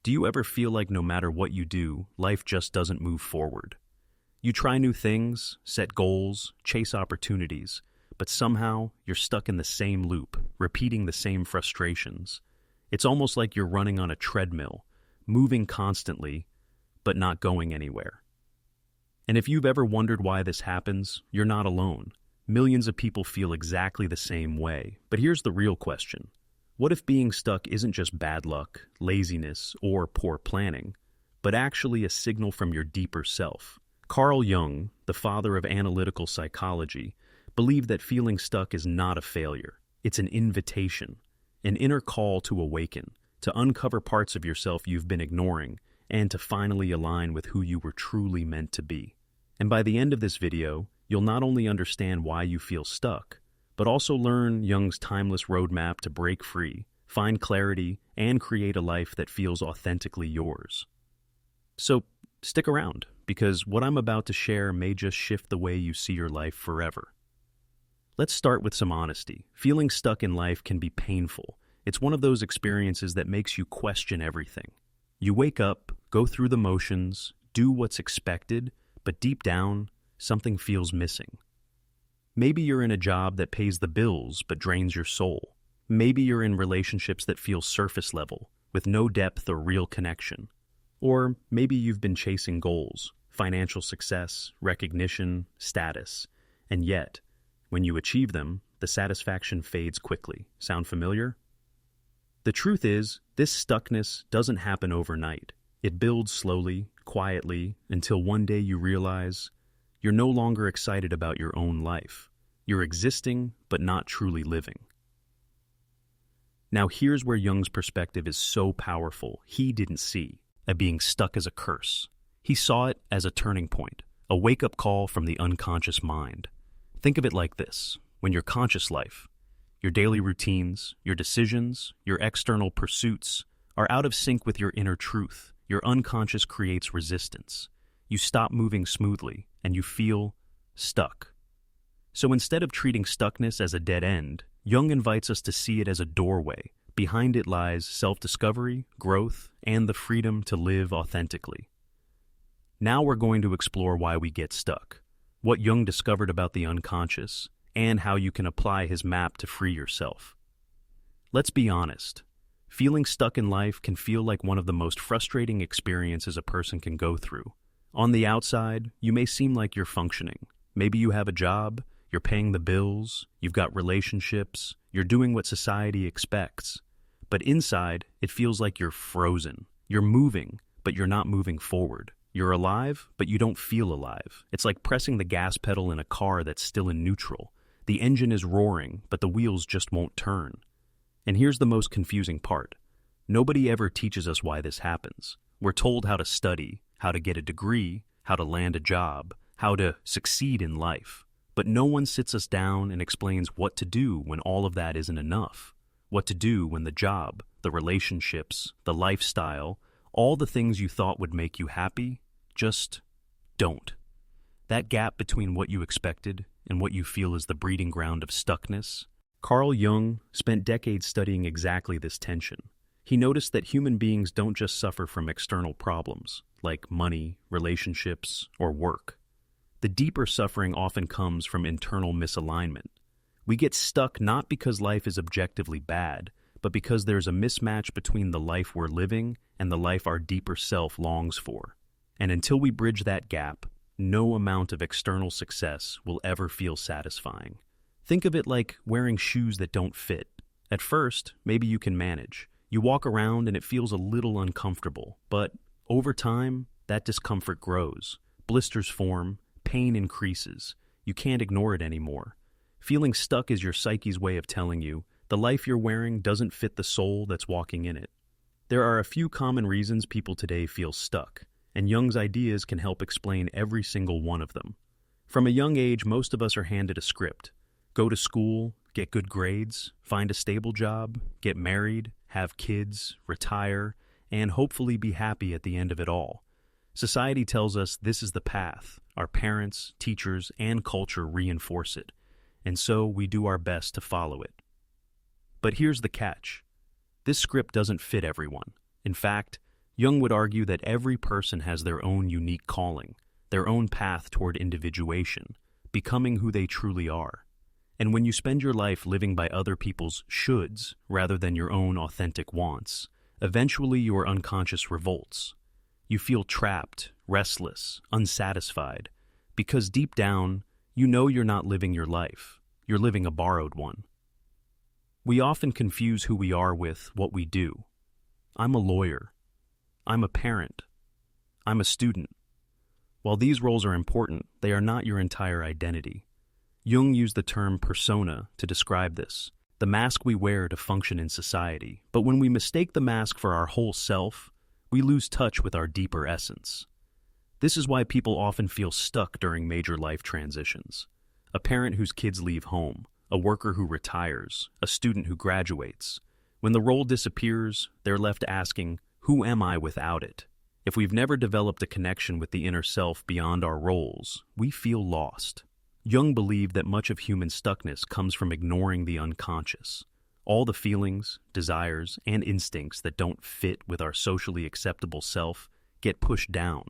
Do you ever feel like no matter what you do, life just doesn't move forward? You try new things, set goals, chase opportunities, but somehow you're stuck in the same loop, repeating the same frustrations. It's almost like you're running on a treadmill, moving constantly, but not going anywhere. And if you've ever wondered why this happens, you're not alone. Millions of people feel exactly the same way. But here's the real question. What if being stuck isn't just bad luck, laziness, or poor planning, but actually a signal from your deeper self? Carl Jung, the father of analytical psychology, believed that feeling stuck is not a failure. It's an invitation, an inner call to awaken, to uncover parts of yourself you've been ignoring, and to finally align with who you were truly meant to be. And by the end of this video, you'll not only understand why you feel stuck, but also learn Jung's timeless roadmap to break free, find clarity, and create a life that feels authentically yours. So stick around, because what I'm about to share may just shift the way you see your life forever. Let's start with some honesty. Feeling stuck in life can be painful. It's one of those experiences that makes you question everything. You wake up, go through the motions, do what's expected, but deep down, something feels missing. Maybe you're in a job that pays the bills but drains your soul. Maybe you're in relationships that feel surface level, with no depth or real connection. Or maybe you've been chasing goals, financial success, recognition, status, and yet, when you achieve them, the satisfaction fades quickly. Sound familiar? The truth is, this stuckness doesn't happen overnight. It builds slowly, quietly, until one day you realize you're no longer excited about your own life. You're existing, but not truly living. Now here's where Jung's perspective is so powerful. He didn't see being stuck as a curse. He saw it as a turning point, a wake-up call from the unconscious mind. Think of it like this. When your conscious life, your daily routines, your decisions, your external pursuits are out of sync with your inner truth, your unconscious creates resistance. You stop moving smoothly, and you feel stuck. So instead of treating stuckness as a dead end, Jung invites us to see it as a doorway. Behind it lies self-discovery, growth, and the freedom to live authentically. Now we're going to explore why we get stuck, what Jung discovered about the unconscious, and how you can apply his map to free yourself. Let's be honest. Feeling stuck in life can feel like one of the most frustrating experiences a person can go through. On the outside, you may seem like you're functioning. Maybe you have a job, you're paying the bills, you've got relationships, you're doing what society expects. But inside, it feels like you're frozen. You're moving, but you're not moving forward. You're alive, but you don't feel alive. It's like pressing the gas pedal in a car that's still in neutral. The engine is roaring, but the wheels just won't turn. And here's the most confusing part. Nobody ever teaches us why this happens. We're told how to study, how to get a degree, how to land a job, how to succeed in life. But no one sits us down and explains what to do when all of that isn't enough. What to do when the job, the relationships, the lifestyle, all the things you thought would make you happy, just don't. That gap between what you expected and what you feel is the breeding ground of stuckness. Carl Jung spent decades studying exactly this tension. He noticed that human beings don't just suffer from external problems, like money, relationships, or work. The deeper suffering often comes from internal misalignment. We get stuck not because life is objectively bad, but because there's a mismatch between the life we're living and the life our deeper self longs for. And until we bridge that gap, no amount of external success will ever feel satisfying. Think of it like wearing shoes that don't fit. At first, maybe you can manage. You walk around and it feels a little uncomfortable, but over time, that discomfort grows. Blisters form, pain increases. You can't ignore it anymore. Feeling stuck is your psyche's way of telling you the life you're wearing doesn't fit the soul that's walking in it. There are a few common reasons people today feel stuck, and Jung's ideas can help explain every single one of them. From a young age, most of us are handed a script. Go to school, get good grades, find a stable job, get married, have kids, retire, and hopefully be happy at the end of it all. Society tells us this is the path. Our parents, teachers, and culture reinforce it, and so we do our best to follow it. But here's the catch. This script doesn't fit everyone. In fact, Jung would argue that every person has their own unique calling, their own path toward individuation, becoming who they truly are. And when you spend your life living by other people's shoulds rather than your own authentic wants, eventually your unconscious revolts. You feel trapped, restless, unsatisfied, because deep down, you know you're not living your life, you're living a borrowed one. We often confuse who we are with what we do. I'm a lawyer. I'm a parent. I'm a student. While these roles are important, they are not your entire identity. Jung used the term persona to describe this, the mask we wear to function in society. But when we mistake the mask for our whole self, we lose touch with our deeper essence. This is why people often feel stuck during major life transitions. A parent whose kids leave home, a worker who retires, a student who graduates. When the role disappears, they're left asking, who am I without it? If we've never developed a connection with the inner self beyond our roles, we feel lost. Jung believed that much of human stuckness comes from ignoring the unconscious. All the feelings, desires, and instincts that don't fit with our socially acceptable self get pushed down.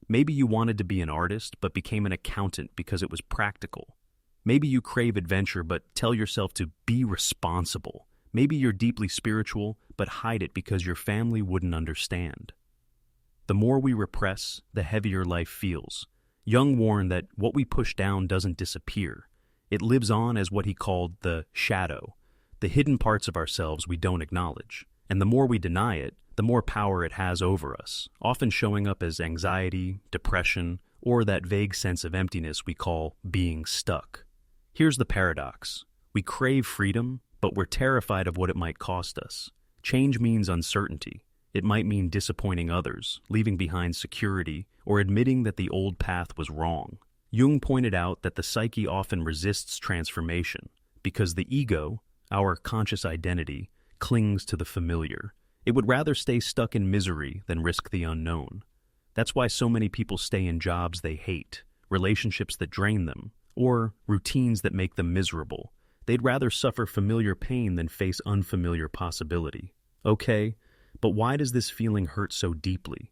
Maybe you wanted to be an artist but became an accountant because it was practical. Maybe you crave adventure but tell yourself to be responsible. Maybe you're deeply spiritual but hide it because your family wouldn't understand. The more we repress, the heavier life feels. Jung warned that what we push down doesn't disappear. It lives on as what he called the shadow, the hidden parts of ourselves we don't acknowledge. And the more we deny it, the more power it has over us, often showing up as anxiety, depression, or that vague sense of emptiness we call being stuck. Here's the paradox. We crave freedom, but we're terrified of what it might cost us. Change means uncertainty. It might mean disappointing others, leaving behind security, or admitting that the old path was wrong. Jung pointed out that the psyche often resists transformation because the ego, our conscious identity, clings to the familiar. It would rather stay stuck in misery than risk the unknown. That's why so many people stay in jobs they hate, relationships that drain them, or routines that make them miserable. They'd rather suffer familiar pain than face unfamiliar possibility. Okay, but why does this feeling hurt so deeply?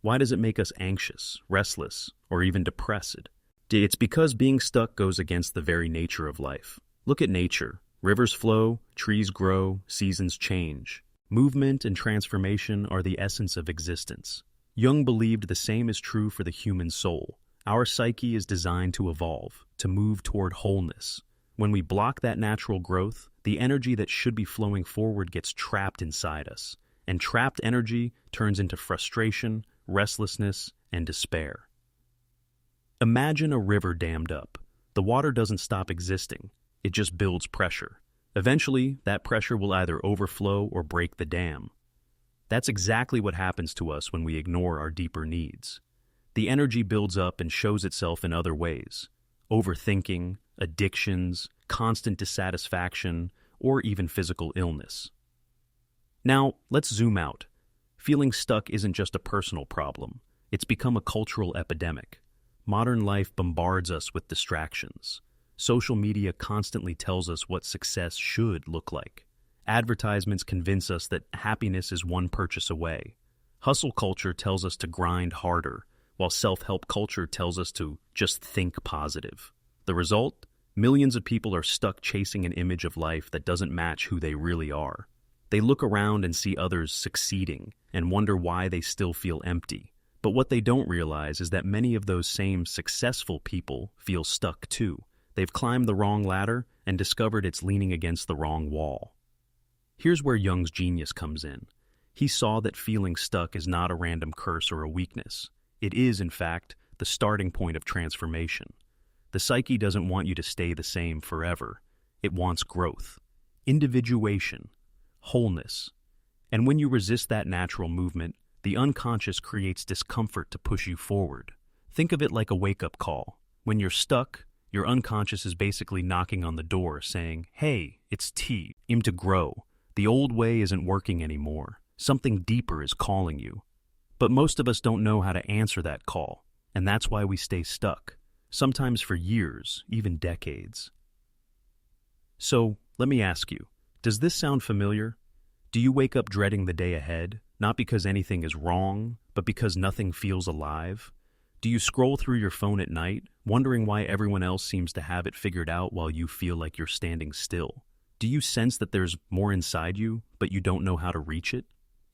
Why does it make us anxious, restless, or even depressed? It's because being stuck goes against the very nature of life. Look at nature. Rivers flow, trees grow, seasons change. Movement and transformation are the essence of existence. Jung believed the same is true for the human soul. Our psyche is designed to evolve, to move toward wholeness. When we block that natural growth, the energy that should be flowing forward gets trapped inside us. And trapped energy turns into frustration, restlessness, and despair. Imagine a river dammed up. The water doesn't stop existing. It just builds pressure. Eventually, that pressure will either overflow or break the dam. That's exactly what happens to us when we ignore our deeper needs. The energy builds up and shows itself in other ways. Overthinking, addictions, constant dissatisfaction, or even physical illness. Now, let's zoom out. Feeling stuck isn't just a personal problem. It's become a cultural epidemic. Modern life bombards us with distractions. Social media constantly tells us what success should look like. Advertisements convince us that happiness is one purchase away. Hustle culture tells us to grind harder, while self-help culture tells us to just think positive. The result? Millions of people are stuck chasing an image of life that doesn't match who they really are. They look around and see others succeeding and wonder why they still feel empty. But what they don't realize is that many of those same successful people feel stuck too. They've climbed the wrong ladder and discovered it's leaning against the wrong wall. Here's where Jung's genius comes in. He saw that feeling stuck is not a random curse or a weakness. It is, in fact, the starting point of transformation. The psyche doesn't want you to stay the same forever. It wants growth, individuation, wholeness. And when you resist that natural movement, the unconscious creates discomfort to push you forward. Think of it like a wake-up call. When you're stuck, your unconscious is basically knocking on the door saying, "Hey, it's time to grow. The old way isn't working anymore. Something deeper is calling you." But most of us don't know how to answer that call, and that's why we stay stuck, sometimes for years, even decades. So, let me ask you, does this sound familiar? Do you wake up dreading the day ahead, Not because anything is wrong, but because nothing feels alive? Do you scroll through your phone at night, wondering why everyone else seems to have it figured out while you feel like you're standing still? Do you sense that there's more inside you, but you don't know how to reach it?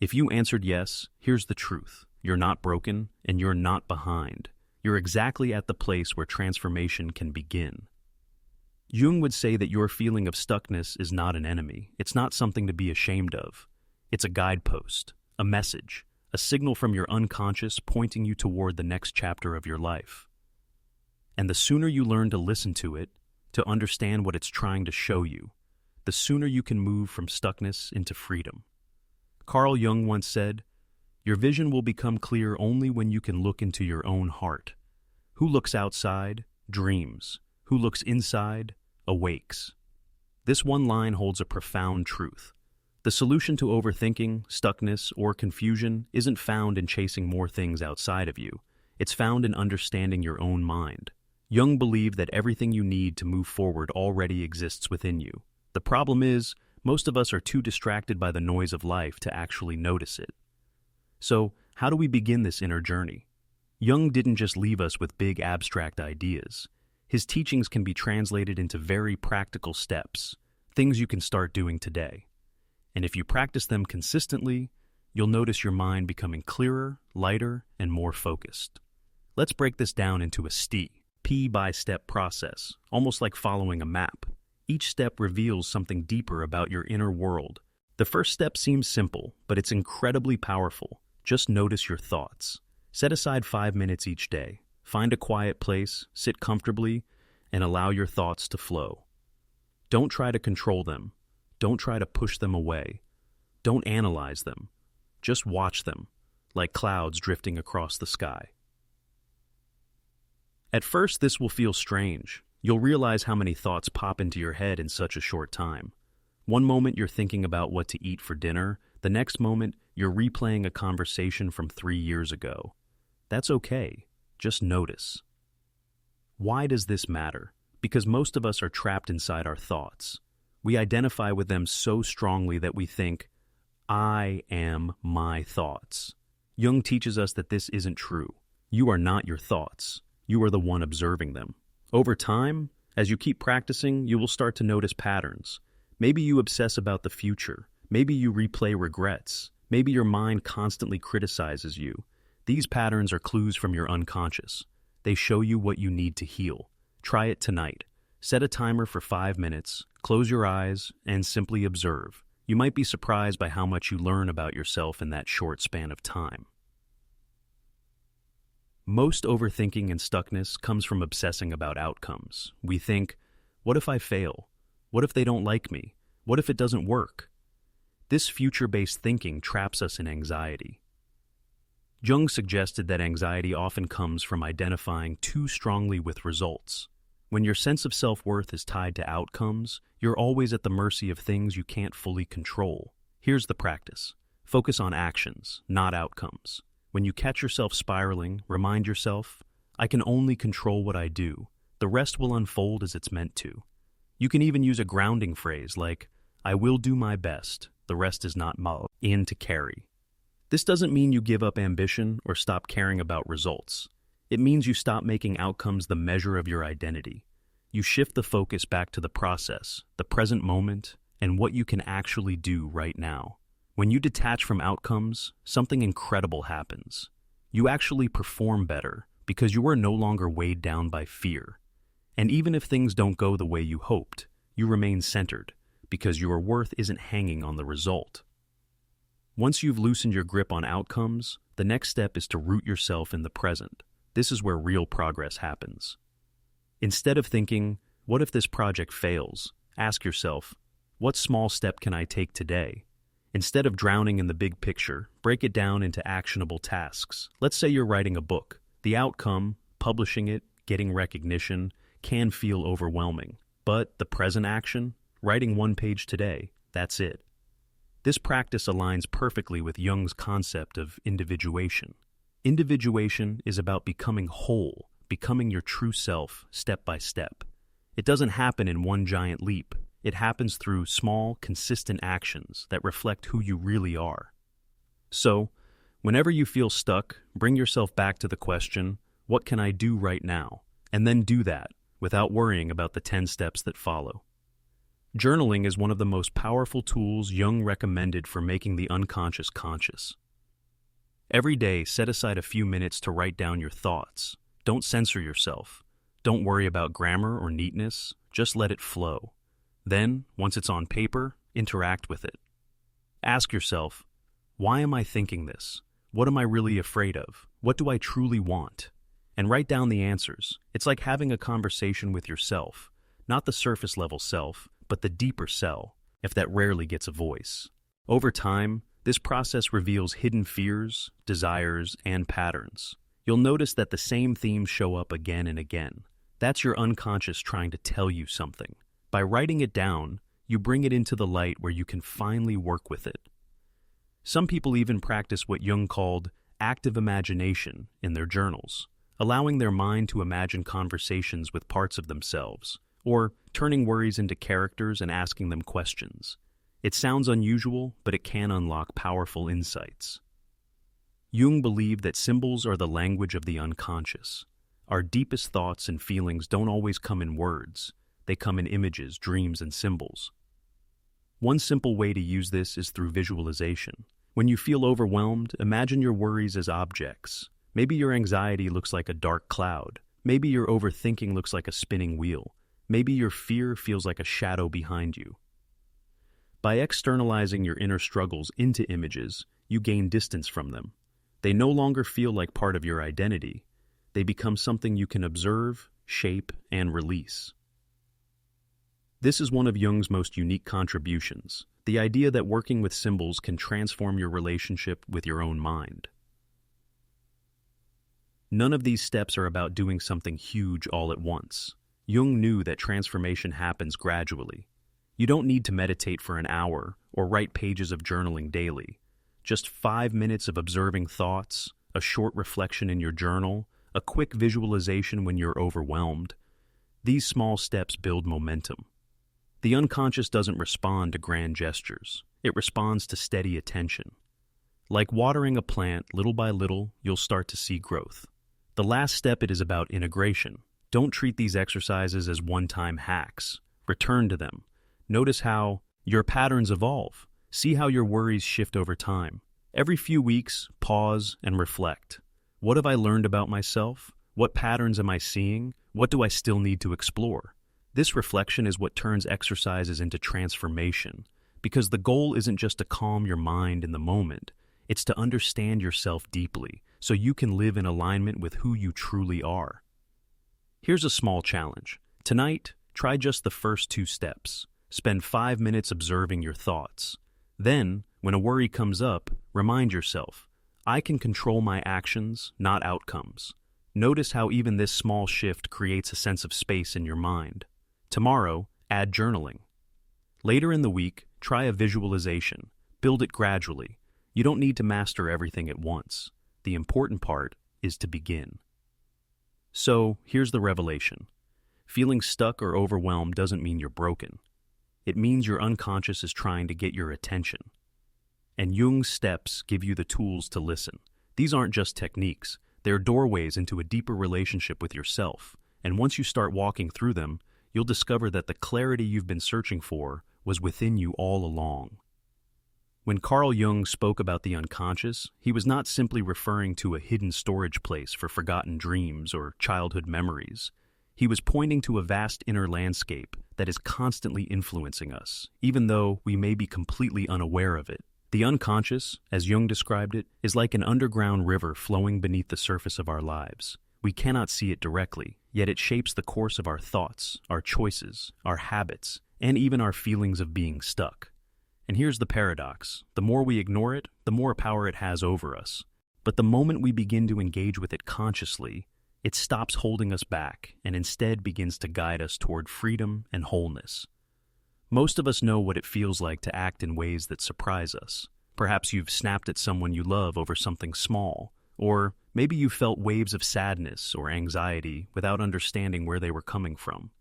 If you answered yes, here's the truth. You're not broken, and you're not behind. You're exactly at the place where transformation can begin. Jung would say that your feeling of stuckness is not an enemy. It's not something to be ashamed of. It's a guidepost, a message, a signal from your unconscious pointing you toward the next chapter of your life. And the sooner you learn to listen to it, to understand what it's trying to show you, the sooner you can move from stuckness into freedom. Carl Jung once said, "Your vision will become clear only when you can look into your own heart. Who looks outside, dreams. Who looks inside, awakes." This one line holds a profound truth. The solution to overthinking, stuckness, or confusion isn't found in chasing more things outside of you. It's found in understanding your own mind. Jung believed that everything you need to move forward already exists within you. The problem is, most of us are too distracted by the noise of life to actually notice it. So, how do we begin this inner journey? Jung didn't just leave us with big abstract ideas. His teachings can be translated into very practical steps, things you can start doing today. And if you practice them consistently, you'll notice your mind becoming clearer, lighter, and more focused. Let's break this down into a P-by-step process, almost like following a map. Each step reveals something deeper about your inner world. The first step seems simple, but it's incredibly powerful. Just notice your thoughts. Set aside 5 minutes each day. Find a quiet place, sit comfortably, and allow your thoughts to flow. Don't try to control them. Don't try to push them away. Don't analyze them. Just watch them, like clouds drifting across the sky. At first, this will feel strange. You'll realize how many thoughts pop into your head in such a short time. One moment you're thinking about what to eat for dinner, the next moment you're replaying a conversation from 3 years ago. That's okay. Just notice. Why does this matter? Because most of us are trapped inside our thoughts. We identify with them so strongly that we think, "I am my thoughts." Jung teaches us that this isn't true. You are not your thoughts. You are the one observing them. Over time, as you keep practicing, you will start to notice patterns. Maybe you obsess about the future. Maybe you replay regrets. Maybe your mind constantly criticizes you. These patterns are clues from your unconscious. They show you what you need to heal. Try it tonight. Set a timer for 5 minutes, close your eyes, and simply observe. You might be surprised by how much you learn about yourself in that short span of time. Most overthinking and stuckness comes from obsessing about outcomes. We think, what if I fail? What if they don't like me? What if it doesn't work? This future-based thinking traps us in anxiety. Jung suggested that anxiety often comes from identifying too strongly with results. When your sense of self-worth is tied to outcomes, you're always at the mercy of things you can't fully control. Here's the practice. Focus on actions, not outcomes. When you catch yourself spiraling, remind yourself, I can only control what I do. The rest will unfold as it's meant to. You can even use a grounding phrase like, I will do my best. The rest is not mine to carry. This doesn't mean you give up ambition or stop caring about results. It means you stop making outcomes the measure of your identity. You shift the focus back to the process, the present moment, and what you can actually do right now. When you detach from outcomes, something incredible happens. You actually perform better because you are no longer weighed down by fear. And even if things don't go the way you hoped, you remain centered because your worth isn't hanging on the result. Once you've loosened your grip on outcomes, the next step is to root yourself in the present. This is where real progress happens. Instead of thinking, what if this project fails? Ask yourself, what small step can I take today? Instead of drowning in the big picture, break it down into actionable tasks. Let's say you're writing a book. The outcome, publishing it, getting recognition, can feel overwhelming. But the present action, writing 1 page today, that's it. This practice aligns perfectly with Jung's concept of individuation. Individuation is about becoming whole, becoming your true self step by step. It doesn't happen in one giant leap. It happens through small, consistent actions that reflect who you really are. So, whenever you feel stuck, bring yourself back to the question, what can I do right now? And then do that without worrying about the 10 steps that follow. Journaling is one of the most powerful tools Jung recommended for making the unconscious conscious. Every day, set aside a few minutes to write down your thoughts. Don't censor yourself. Don't worry about grammar or neatness. Just let it flow. Then, once it's on paper, interact with it. Ask yourself, why am I thinking this? What am I really afraid of? What do I truly want? And write down the answers. It's like having a conversation with yourself, not the surface level self, but the deeper self, if that rarely gets a voice. Over time, this process reveals hidden fears, desires, and patterns. You'll notice that the same themes show up again and again. That's your unconscious trying to tell you something. By writing it down, you bring it into the light where you can finally work with it. Some people even practice what Jung called active imagination in their journals, allowing their mind to imagine conversations with parts of themselves, or turning worries into characters and asking them questions. It sounds unusual, but it can unlock powerful insights. Jung believed that symbols are the language of the unconscious. Our deepest thoughts and feelings don't always come in words. They come in images, dreams, and symbols. One simple way to use this is through visualization. When you feel overwhelmed, imagine your worries as objects. Maybe your anxiety looks like a dark cloud. Maybe your overthinking looks like a spinning wheel. Maybe your fear feels like a shadow behind you. By externalizing your inner struggles into images, you gain distance from them. They no longer feel like part of your identity. They become something you can observe, shape, and release. This is one of Jung's most unique contributions, the idea that working with symbols can transform your relationship with your own mind. None of these steps are about doing something huge all at once. Jung knew that transformation happens gradually. You don't need to meditate for an hour or write pages of journaling daily. Just 5 minutes of observing thoughts, a short reflection in your journal, a quick visualization when you're overwhelmed. These small steps build momentum. The unconscious doesn't respond to grand gestures. It responds to steady attention. Like watering a plant, little by little, you'll start to see growth. The last step is about integration. Don't treat these exercises as one-time hacks. Return to them. Notice how your patterns evolve. See how your worries shift over time. Every few weeks, pause and reflect. What have I learned about myself? What patterns am I seeing? What do I still need to explore? This reflection is what turns exercises into transformation, because the goal isn't just to calm your mind in the moment, it's to understand yourself deeply, so you can live in alignment with who you truly are. Here's a small challenge. Tonight, try just the first 2 steps. Spend 5 minutes observing your thoughts. Then, when a worry comes up, remind yourself, I can control my actions, not outcomes. Notice how even this small shift creates a sense of space in your mind. Tomorrow, add journaling. Later in the week, try a visualization. Build it gradually. You don't need to master everything at once. The important part is to begin. So, here's the revelation. Feeling stuck or overwhelmed doesn't mean you're broken. It means your unconscious is trying to get your attention. And Jung's steps give you the tools to listen. These aren't just techniques. They're doorways into a deeper relationship with yourself. And once you start walking through them, you'll discover that the clarity you've been searching for was within you all along. When Carl Jung spoke about the unconscious, he was not simply referring to a hidden storage place for forgotten dreams or childhood memories. He was pointing to a vast inner landscape that is constantly influencing us, even though we may be completely unaware of it. The unconscious, as Jung described it, is like an underground river flowing beneath the surface of our lives. We cannot see it directly, yet it shapes the course of our thoughts, our choices, our habits, and even our feelings of being stuck. And here's the paradox. The more we ignore it, the more power it has over us. But the moment we begin to engage with it consciously, it stops holding us back and instead begins to guide us toward freedom and wholeness. Most of us know what it feels like to act in ways that surprise us. Perhaps you've snapped at someone you love over something small, or maybe you felt waves of sadness or anxiety without understanding where they were coming from.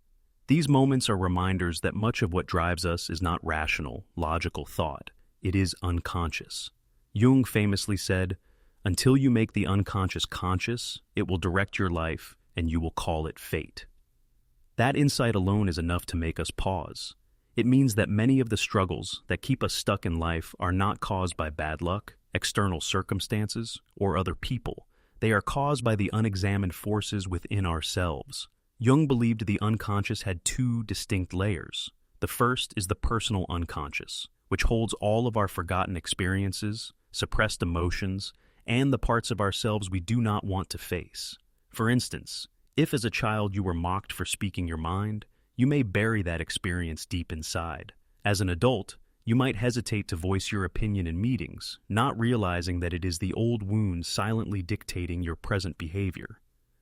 These moments are reminders that much of what drives us is not rational, logical thought. It is unconscious. Jung famously said, "Until you make the unconscious conscious, it will direct your life and you will call it fate." That insight alone is enough to make us pause. It means that many of the struggles that keep us stuck in life are not caused by bad luck, external circumstances, or other people. They are caused by the unexamined forces within ourselves. Jung believed the unconscious had two distinct layers. The first is the personal unconscious, which holds all of our forgotten experiences, suppressed emotions, and the parts of ourselves we do not want to face. For instance, if as a child you were mocked for speaking your mind, you may bury that experience deep inside. As an adult, you might hesitate to voice your opinion in meetings, not realizing that it is the old wound silently dictating your present behavior.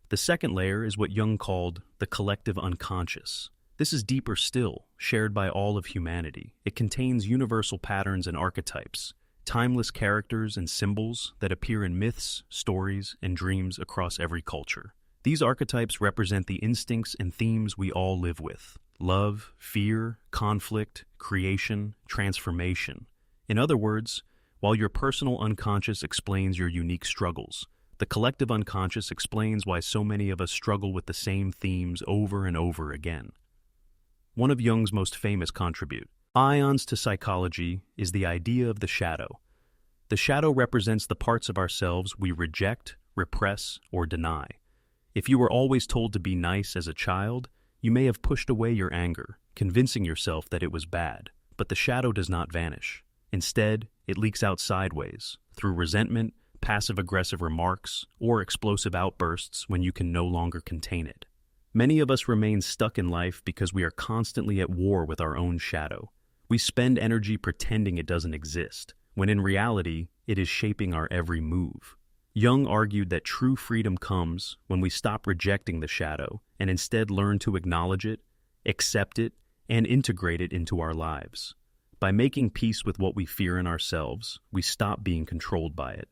The second layer is what Jung called the collective unconscious. This is deeper still, shared by all of humanity. It contains universal patterns and archetypes, timeless characters and symbols that appear in myths, stories, and dreams across every culture. These archetypes represent the instincts and themes we all live with: love, fear, conflict, creation, transformation. In other words, while your personal unconscious explains your unique struggles, the collective unconscious explains why so many of us struggle with the same themes over and over again. One of Jung's most famous contributions to psychology is the idea of the shadow. The shadow represents the parts of ourselves we reject, repress, or deny. If you were always told to be nice as a child, you may have pushed away your anger, convincing yourself that it was bad. But the shadow does not vanish. Instead, it leaks out sideways, through resentment, passive-aggressive remarks, or explosive outbursts when you can no longer contain it. Many of us remain stuck in life because we are constantly at war with our own shadow. We spend energy pretending it doesn't exist, when in reality, it is shaping our every move. Jung argued that true freedom comes when we stop rejecting the shadow and instead learn to acknowledge it, accept it, and integrate it into our lives. By making peace with what we fear in ourselves, we stop being controlled by it.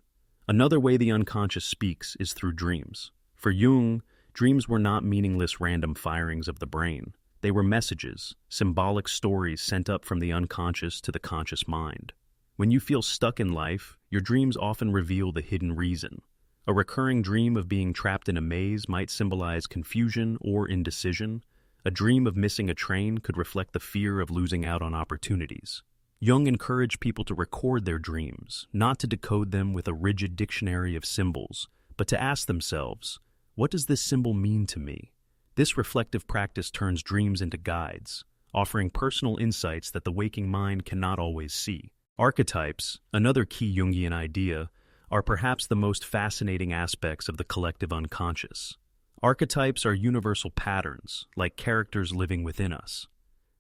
Another way the unconscious speaks is through dreams. For Jung, dreams were not meaningless random firings of the brain. They were messages, symbolic stories sent up from the unconscious to the conscious mind. When you feel stuck in life, your dreams often reveal the hidden reason. A recurring dream of being trapped in a maze might symbolize confusion or indecision. A dream of missing a train could reflect the fear of losing out on opportunities. Jung encouraged people to record their dreams, not to decode them with a rigid dictionary of symbols, but to ask themselves, what does this symbol mean to me? This reflective practice turns dreams into guides, offering personal insights that the waking mind cannot always see. Archetypes, another key Jungian idea, are perhaps the most fascinating aspects of the collective unconscious. Archetypes are universal patterns, like characters living within us.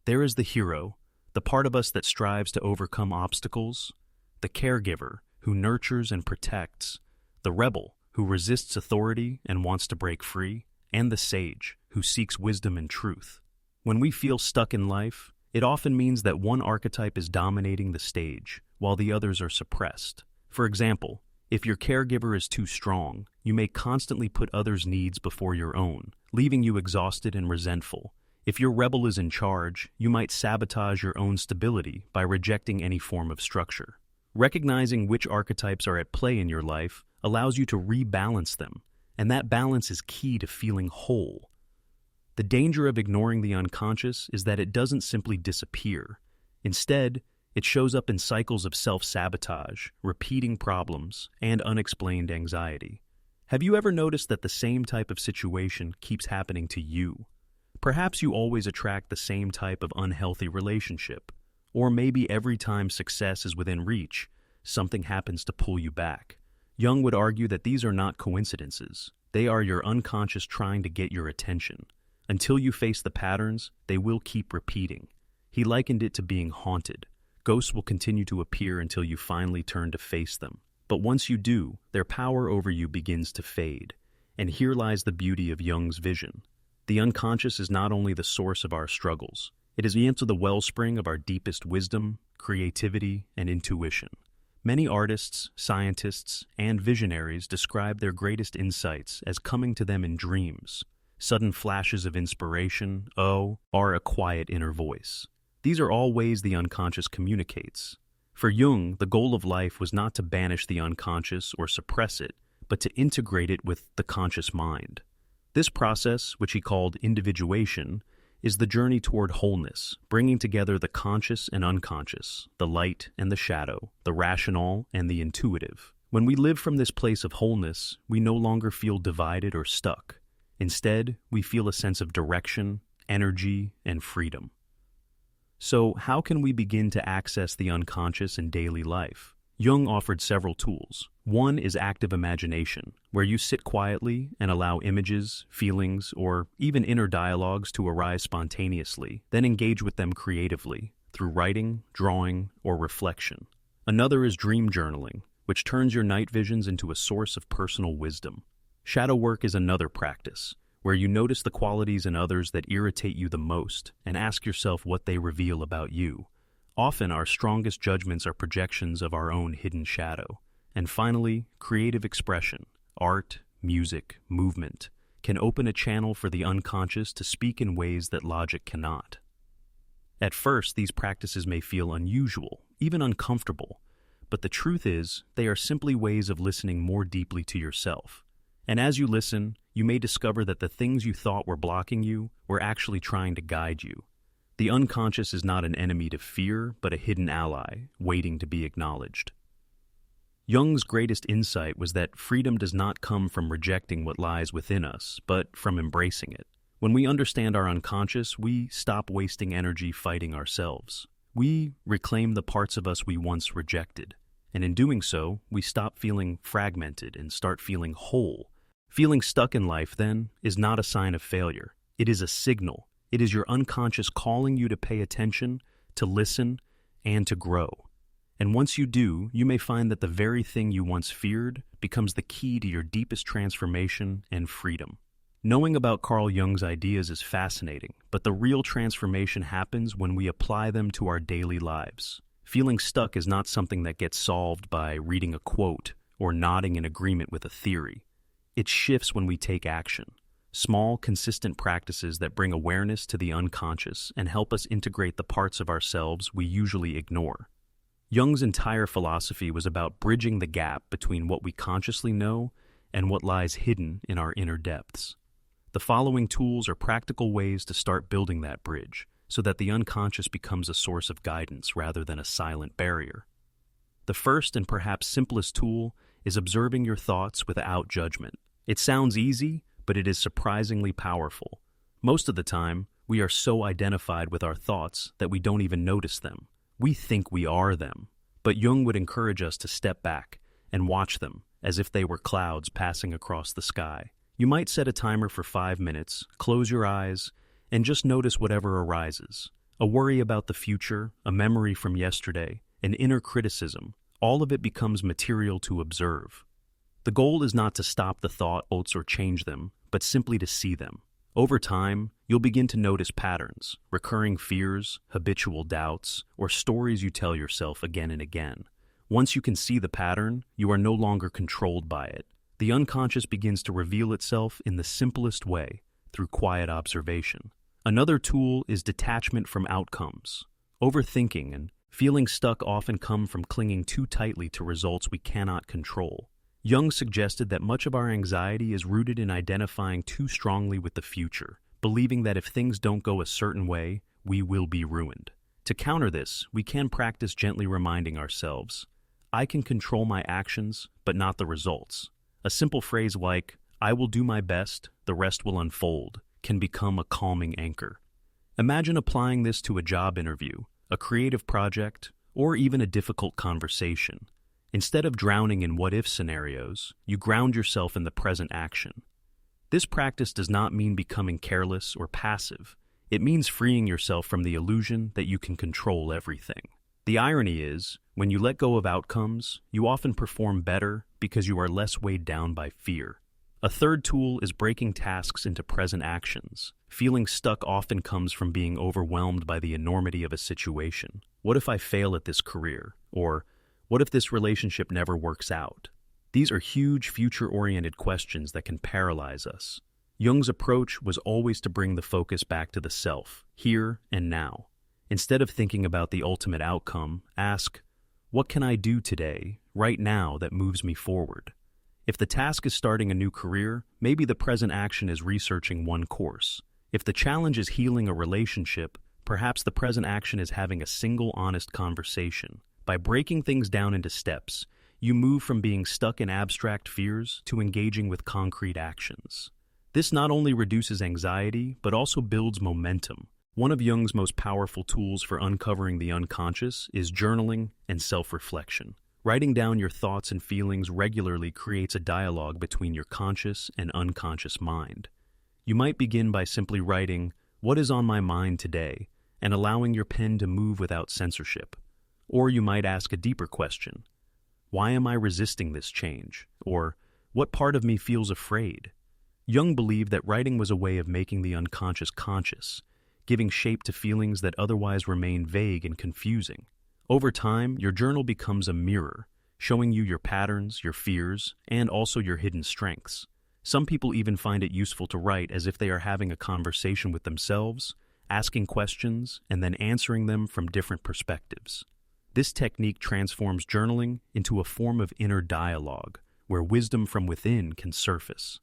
There is the hero, the part of us that strives to overcome obstacles; the caregiver, who nurtures and protects; the rebel, who resists authority and wants to break free; and the sage, who seeks wisdom and truth. When we feel stuck in life, it often means that one archetype is dominating the stage, while the others are suppressed. For example, if your caregiver is too strong, you may constantly put others' needs before your own, leaving you exhausted and resentful. If your rebel is in charge, you might sabotage your own stability by rejecting any form of structure. Recognizing which archetypes are at play in your life allows you to rebalance them, and that balance is key to feeling whole. The danger of ignoring the unconscious is that it doesn't simply disappear. Instead, it shows up in cycles of self-sabotage, repeating problems, and unexplained anxiety. Have you ever noticed that the same type of situation keeps happening to you? Perhaps you always attract the same type of unhealthy relationship, or maybe every time success is within reach, something happens to pull you back. Jung would argue that these are not coincidences. They are your unconscious trying to get your attention. Until you face the patterns, they will keep repeating. He likened it to being haunted. Ghosts will continue to appear until you finally turn to face them. But once you do, their power over you begins to fade. And here lies the beauty of Jung's vision. The unconscious is not only the source of our struggles, it is also the wellspring of our deepest wisdom, creativity, and intuition. Many artists, scientists, and visionaries describe their greatest insights as coming to them in dreams. Sudden flashes of inspiration, or a quiet inner voice. These are all ways the unconscious communicates. For Jung, the goal of life was not to banish the unconscious or suppress it, but to integrate it with the conscious mind. This process, which he called individuation, is the journey toward wholeness, bringing together the conscious and unconscious, the light and the shadow, the rational and the intuitive. When we live from this place of wholeness, we no longer feel divided or stuck. Instead, we feel a sense of direction, energy, and freedom. So, how can we begin to access the unconscious in daily life? Jung offered several tools. One is active imagination, where you sit quietly and allow images, feelings, or even inner dialogues to arise spontaneously, then engage with them creatively, through writing, drawing, or reflection. Another is dream journaling, which turns your night visions into a source of personal wisdom. Shadow work is another practice, where you notice the qualities in others that irritate you the most and ask yourself what they reveal about you. Often, our strongest judgments are projections of our own hidden shadow. And finally, creative expression, art, music, movement, can open a channel for the unconscious to speak in ways that logic cannot. At first, these practices may feel unusual, even uncomfortable, but the truth is, they are simply ways of listening more deeply to yourself. And as you listen, you may discover that the things you thought were blocking you were actually trying to guide you. The unconscious is not an enemy to fear, but a hidden ally, waiting to be acknowledged. Jung's greatest insight was that freedom does not come from rejecting what lies within us, but from embracing it. When we understand our unconscious, we stop wasting energy fighting ourselves. We reclaim the parts of us we once rejected, and in doing so, we stop feeling fragmented and start feeling whole. Feeling stuck in life, then, is not a sign of failure. It is a signal. It is your unconscious calling you to pay attention, to listen, and to grow. And once you do, you may find that the very thing you once feared becomes the key to your deepest transformation and freedom. Knowing about Carl Jung's ideas is fascinating, but the real transformation happens when we apply them to our daily lives. Feeling stuck is not something that gets solved by reading a quote or nodding in agreement with a theory. It shifts when we take action. Small, consistent practices that bring awareness to the unconscious and help us integrate the parts of ourselves we usually ignore. Jung's entire philosophy was about bridging the gap between what we consciously know and what lies hidden in our inner depths. The following tools are practical ways to start building that bridge so that the unconscious becomes a source of guidance rather than a silent barrier. The first and perhaps simplest tool is observing your thoughts without judgment. It sounds easy, but it is surprisingly powerful. Most of the time, we are so identified with our thoughts that we don't even notice them. We think we are them. But Jung would encourage us to step back and watch them as if they were clouds passing across the sky. You might set a timer for 5 minutes, close your eyes, and just notice whatever arises. A worry about the future, a memory from yesterday, an inner criticism, all of it becomes material to observe. The goal is not to stop the thoughts or change them, but simply to see them. Over time, you'll begin to notice patterns, recurring fears, habitual doubts, or stories you tell yourself again and again. Once you can see the pattern, you are no longer controlled by it. The unconscious begins to reveal itself in the simplest way, through quiet observation. Another tool is detachment from outcomes. Overthinking and feeling stuck often come from clinging too tightly to results we cannot control. Jung suggested that much of our anxiety is rooted in identifying too strongly with the future, believing that if things don't go a certain way, we will be ruined. To counter this, we can practice gently reminding ourselves, I can control my actions, but not the results. A simple phrase like, I will do my best, the rest will unfold, can become a calming anchor. Imagine applying this to a job interview, a creative project, or even a difficult conversation. Instead of drowning in what-if scenarios, you ground yourself in the present action. This practice does not mean becoming careless or passive. It means freeing yourself from the illusion that you can control everything. The irony is, when you let go of outcomes, you often perform better because you are less weighed down by fear. A third tool is breaking tasks into present actions. Feeling stuck often comes from being overwhelmed by the enormity of a situation. What if I fail at this career? Or, what if this relationship never works out? These are huge, future-oriented questions that can paralyze us. Jung's approach was always to bring the focus back to the self, here and now. Instead of thinking about the ultimate outcome, ask, What can I do today, right now, that moves me forward? If the task is starting a new career, maybe the present action is researching one course. If the challenge is healing a relationship, perhaps the present action is having a single honest conversation. By breaking things down into steps, you move from being stuck in abstract fears to engaging with concrete actions. This not only reduces anxiety, but also builds momentum. One of Jung's most powerful tools for uncovering the unconscious is journaling and self-reflection. Writing down your thoughts and feelings regularly creates a dialogue between your conscious and unconscious mind. You might begin by simply writing, "What is on my mind today?" and allowing your pen to move without censorship. Or you might ask a deeper question. Why am I resisting this change? Or, what part of me feels afraid? Jung believed that writing was a way of making the unconscious conscious, giving shape to feelings that otherwise remain vague and confusing. Over time, your journal becomes a mirror, showing you your patterns, your fears, and also your hidden strengths. Some people even find it useful to write as if they are having a conversation with themselves, asking questions, and then answering them from different perspectives. This technique transforms journaling into a form of inner dialogue, where wisdom from within can surface.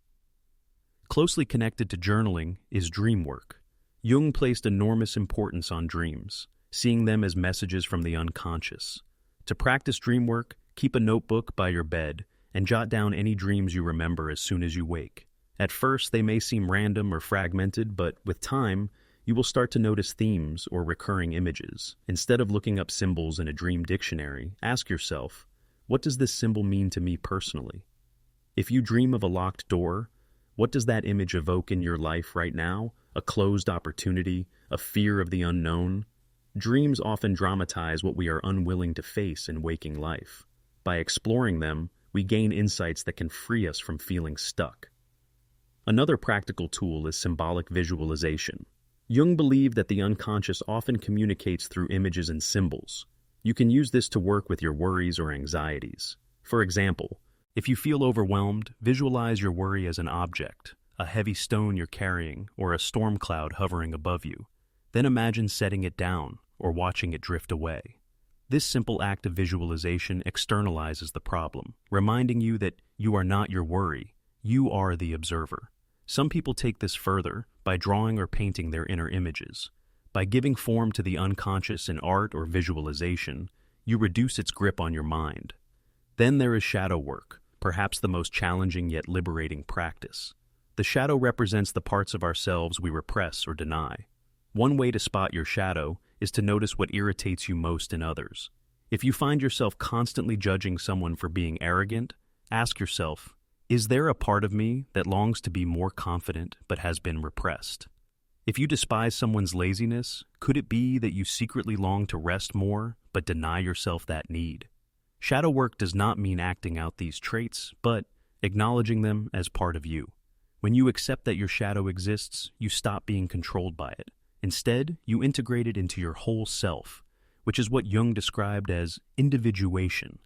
Closely connected to journaling is dream work. Jung placed enormous importance on dreams, seeing them as messages from the unconscious. To practice dream work, keep a notebook by your bed and jot down any dreams you remember as soon as you wake. At first, they may seem random or fragmented, but with time, you will start to notice themes or recurring images. Instead of looking up symbols in a dream dictionary, ask yourself, what does this symbol mean to me personally? If you dream of a locked door, what does that image evoke in your life right now? A closed opportunity, a fear of the unknown? Dreams often dramatize what we are unwilling to face in waking life. By exploring them, we gain insights that can free us from feeling stuck. Another practical tool is symbolic visualization. Jung believed that the unconscious often communicates through images and symbols. You can use this to work with your worries or anxieties. For example, if you feel overwhelmed, visualize your worry as an object, a heavy stone you're carrying, or a storm cloud hovering above you. Then imagine setting it down or watching it drift away. This simple act of visualization externalizes the problem, reminding you that you are not your worry, you are the observer. Some people take this further by drawing or painting their inner images. By giving form to the unconscious in art or visualization, you reduce its grip on your mind. Then there is shadow work, perhaps the most challenging yet liberating practice. The shadow represents the parts of ourselves we repress or deny. One way to spot your shadow is to notice what irritates you most in others. If you find yourself constantly judging someone for being arrogant, ask yourself, is there a part of me that longs to be more confident but has been repressed? If you despise someone's laziness, could it be that you secretly long to rest more but deny yourself that need? Shadow work does not mean acting out these traits, but acknowledging them as part of you. When you accept that your shadow exists, you stop being controlled by it. Instead, you integrate it into your whole self, which is what Jung described as individuation,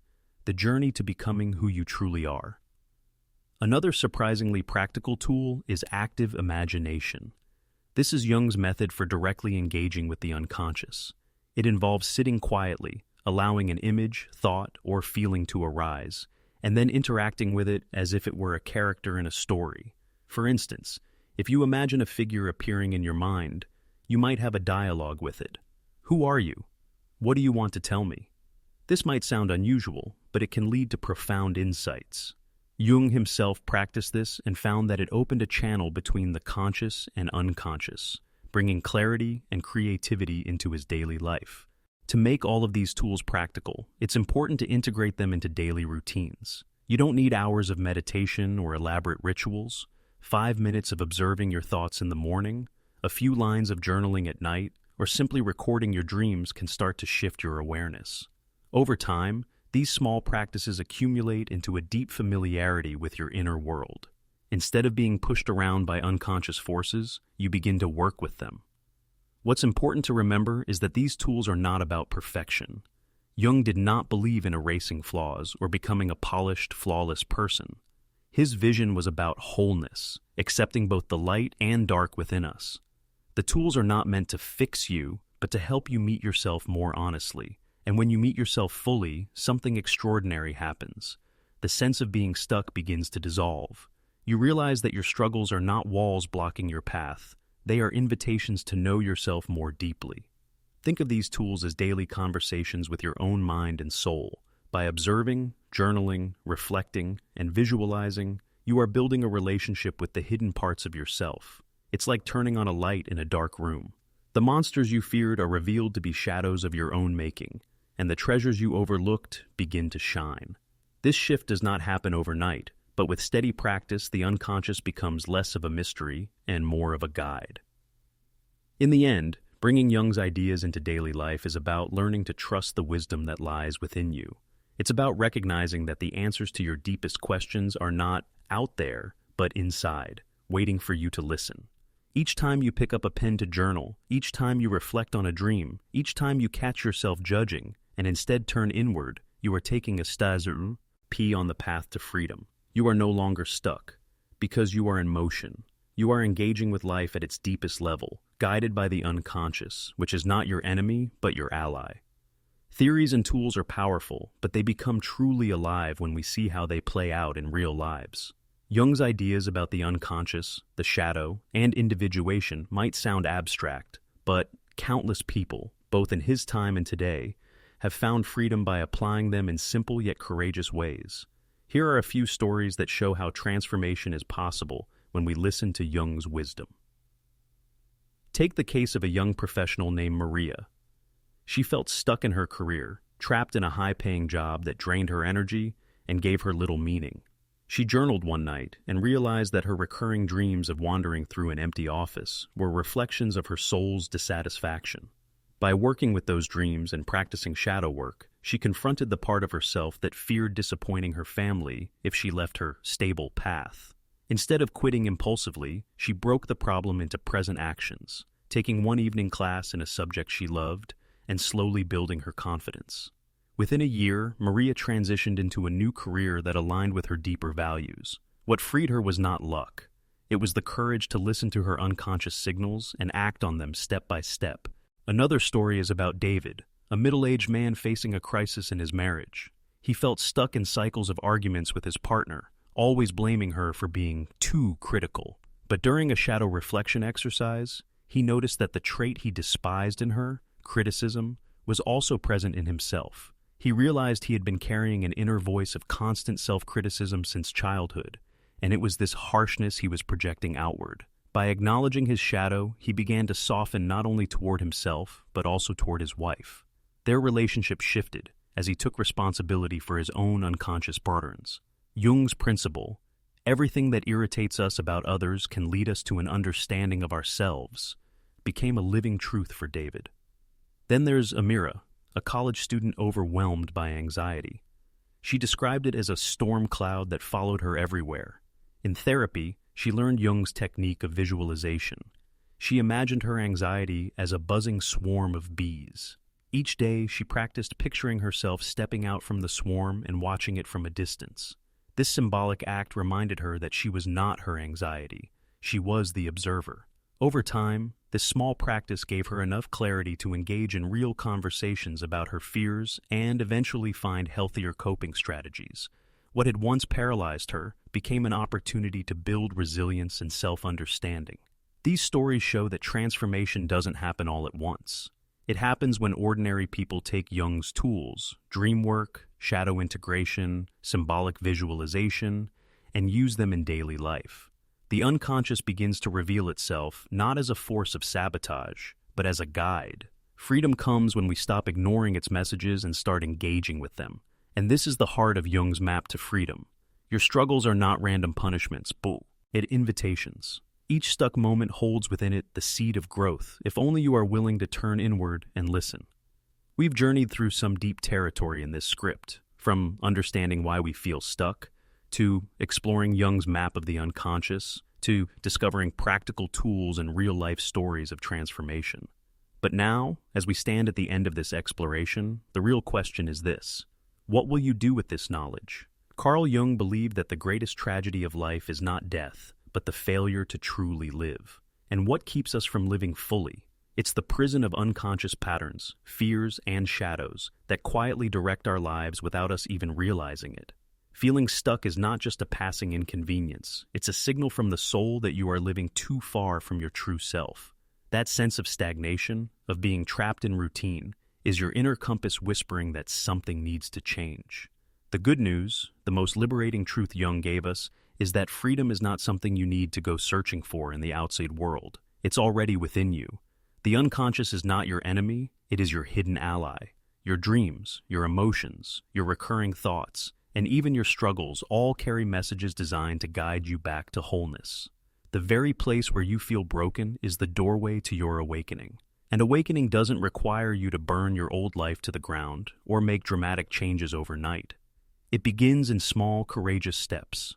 the journey to becoming who you truly are. Another surprisingly practical tool is active imagination. This is Jung's method for directly engaging with the unconscious. It involves sitting quietly, allowing an image, thought, or feeling to arise, and then interacting with it as if it were a character in a story. For instance, if you imagine a figure appearing in your mind, you might have a dialogue with it. Who are you? What do you want to tell me? This might sound unusual, but it can lead to profound insights. Jung himself practiced this and found that it opened a channel between the conscious and unconscious, bringing clarity and creativity into his daily life. To make all of these tools practical, it's important to integrate them into daily routines. You don't need hours of meditation or elaborate rituals. 5 minutes of observing your thoughts in the morning, a few lines of journaling at night, or simply recording your dreams can start to shift your awareness. Over time, these small practices accumulate into a deep familiarity with your inner world. Instead of being pushed around by unconscious forces, you begin to work with them. What's important to remember is that these tools are not about perfection. Jung did not believe in erasing flaws or becoming a polished, flawless person. His vision was about wholeness, accepting both the light and dark within us. The tools are not meant to fix you, but to help you meet yourself more honestly, And when you meet yourself fully, something extraordinary happens. The sense of being stuck begins to dissolve. You realize that your struggles are not walls blocking your path. They are invitations to know yourself more deeply. Think of these tools as daily conversations with your own mind and soul. By observing, journaling, reflecting, and visualizing, you are building a relationship with the hidden parts of yourself. It's like turning on a light in a dark room. The monsters you feared are revealed to be shadows of your own making, and the treasures you overlooked begin to shine. This shift does not happen overnight, but with steady practice, the unconscious becomes less of a mystery and more of a guide. In the end, bringing Jung's ideas into daily life is about learning to trust the wisdom that lies within you. It's about recognizing that the answers to your deepest questions are not out there, but inside, waiting for you to listen. Each time you pick up a pen to journal, each time you reflect on a dream, each time you catch yourself judging, and instead turn inward, you are taking a stazuru, P on the path to freedom. You are no longer stuck, because you are in motion. You are engaging with life at its deepest level, guided by the unconscious, which is not your enemy, but your ally. Theories and tools are powerful, but they become truly alive when we see how they play out in real lives. Jung's ideas about the unconscious, the shadow, and individuation might sound abstract, but countless people, both in his time and today, have found freedom by applying them in simple yet courageous ways. Here are a few stories that show how transformation is possible when we listen to Jung's wisdom. Take the case of a young professional named Maria. She felt stuck in her career, trapped in a high-paying job that drained her energy and gave her little meaning. She journaled one night and realized that her recurring dreams of wandering through an empty office were reflections of her soul's dissatisfaction. By working with those dreams and practicing shadow work, she confronted the part of herself that feared disappointing her family if she left her stable path. Instead of quitting impulsively, she broke the problem into present actions, taking one evening class in a subject she loved and slowly building her confidence. Within a year, Maria transitioned into a new career that aligned with her deeper values. What freed her was not luck. It was the courage to listen to her unconscious signals and act on them step by step. Another story is about David, a middle-aged man facing a crisis in his marriage. He felt stuck in cycles of arguments with his partner, always blaming her for being too critical. But during a shadow reflection exercise, he noticed that the trait he despised in her, criticism, was also present in himself. He realized he had been carrying an inner voice of constant self-criticism since childhood, and it was this harshness he was projecting outward. By acknowledging his shadow, he began to soften not only toward himself, but also toward his wife. Their relationship shifted as he took responsibility for his own unconscious patterns. Jung's principle, everything that irritates us about others can lead us to an understanding of ourselves, became a living truth for David. Then there's Amira, a college student overwhelmed by anxiety. She described it as a storm cloud that followed her everywhere. In therapy, she learned Jung's technique of visualization. She imagined her anxiety as a buzzing swarm of bees. Each day, she practiced picturing herself stepping out from the swarm and watching it from a distance. This symbolic act reminded her that she was not her anxiety. She was the observer. Over time, this small practice gave her enough clarity to engage in real conversations about her fears and eventually find healthier coping strategies. What had once paralyzed her became an opportunity to build resilience and self-understanding. These stories show that transformation doesn't happen all at once. It happens when ordinary people take Jung's tools, dream work, shadow integration, symbolic visualization, and use them in daily life. The unconscious begins to reveal itself not as a force of sabotage, but as a guide. Freedom comes when we stop ignoring its messages and start engaging with them. And this is the heart of Jung's map to freedom. Your struggles are not random punishments, but invitations. Each stuck moment holds within it the seed of growth, if only you are willing to turn inward and listen. We've journeyed through some deep territory in this script, from understanding why we feel stuck, to exploring Jung's map of the unconscious, to discovering practical tools and real-life stories of transformation. But now, as we stand at the end of this exploration, the real question is this: what will you do with this knowledge? Carl Jung believed that the greatest tragedy of life is not death, but the failure to truly live. And what keeps us from living fully? It's the prison of unconscious patterns, fears, and shadows that quietly direct our lives without us even realizing it. Feeling stuck is not just a passing inconvenience, it's a signal from the soul that you are living too far from your true self. That sense of stagnation, of being trapped in routine, is your inner compass whispering that something needs to change. The good news, the most liberating truth Jung gave us, is that freedom is not something you need to go searching for in the outside world. It's already within you. The unconscious is not your enemy, it is your hidden ally. Your dreams, your emotions, your recurring thoughts, and even your struggles all carry messages designed to guide you back to wholeness. The very place where you feel broken is the doorway to your awakening. And awakening doesn't require you to burn your old life to the ground or make dramatic changes overnight. It begins in small, courageous steps.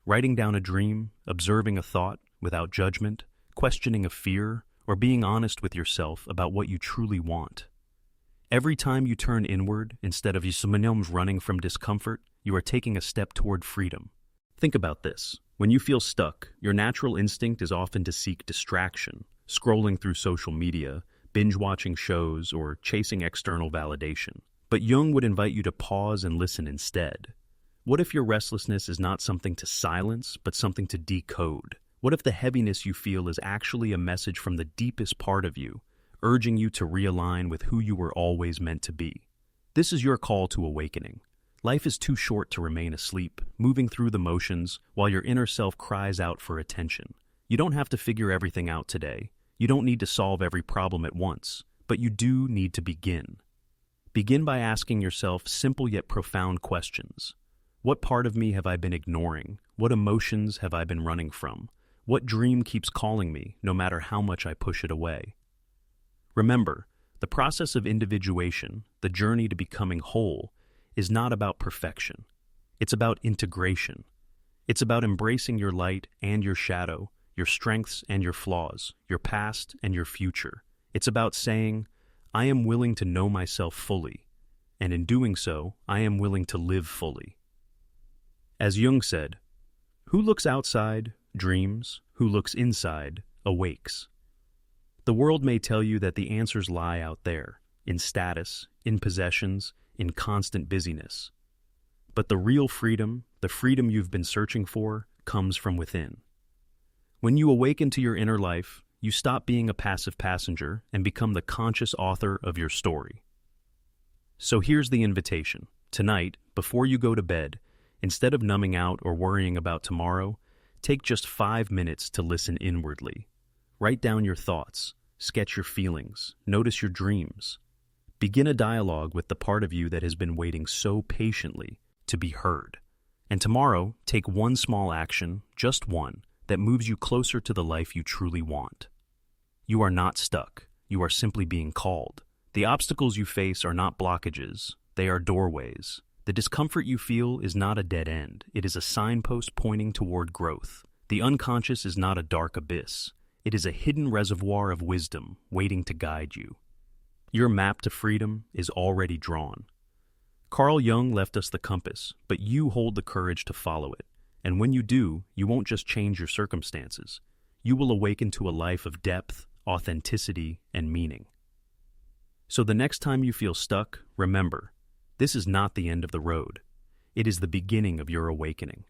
Writing down a dream, observing a thought without judgment, questioning a fear, or being honest with yourself about what you truly want. Every time you turn inward, instead of running from discomfort, you are taking a step toward freedom. Think about this. When you feel stuck, your natural instinct is often to seek distraction, scrolling through social media, binge-watching shows, or chasing external validation. But Jung would invite you to pause and listen instead. What if your restlessness is not something to silence, but something to decode? What if the heaviness you feel is actually a message from the deepest part of you, urging you to realign with who you were always meant to be? This is your call to awakening. Life is too short to remain asleep, moving through the motions while your inner self cries out for attention. You don't have to figure everything out today. You don't need to solve every problem at once, but you do need to begin. Begin by asking yourself simple yet profound questions. What part of me have I been ignoring? What emotions have I been running from? What dream keeps calling me, no matter how much I push it away? Remember, the process of individuation, the journey to becoming whole, is not about perfection. It's about integration. It's about embracing your light and your shadow, your strengths and your flaws, your past and your future. It's about saying, I am willing to know myself fully, and in doing so, I am willing to live fully. As Jung said, who looks outside, dreams, who looks inside, awakes. The world may tell you that the answers lie out there, in status, in possessions, in constant busyness. But the real freedom, the freedom you've been searching for, comes from within. When you awaken to your inner life, you stop being a passive passenger and become the conscious author of your story. So here's the invitation. Tonight, before you go to bed, instead of numbing out or worrying about tomorrow, take just 5 minutes to listen inwardly. Write down your thoughts, sketch your feelings, notice your dreams. Begin a dialogue with the part of you that has been waiting so patiently to be heard. And tomorrow, take one small action, just one, that moves you closer to the life you truly want. You are not stuck. You are simply being called. The obstacles you face are not blockages. They are doorways. The discomfort you feel is not a dead end. It is a signpost pointing toward growth. The unconscious is not a dark abyss. It is a hidden reservoir of wisdom waiting to guide you. Your map to freedom is already drawn. Carl Jung left us the compass, but you hold the courage to follow it. And when you do, you won't just change your circumstances. You will awaken to a life of depth, authenticity, and meaning. So the next time you feel stuck, remember, this is not the end of the road. It is the beginning of your awakening.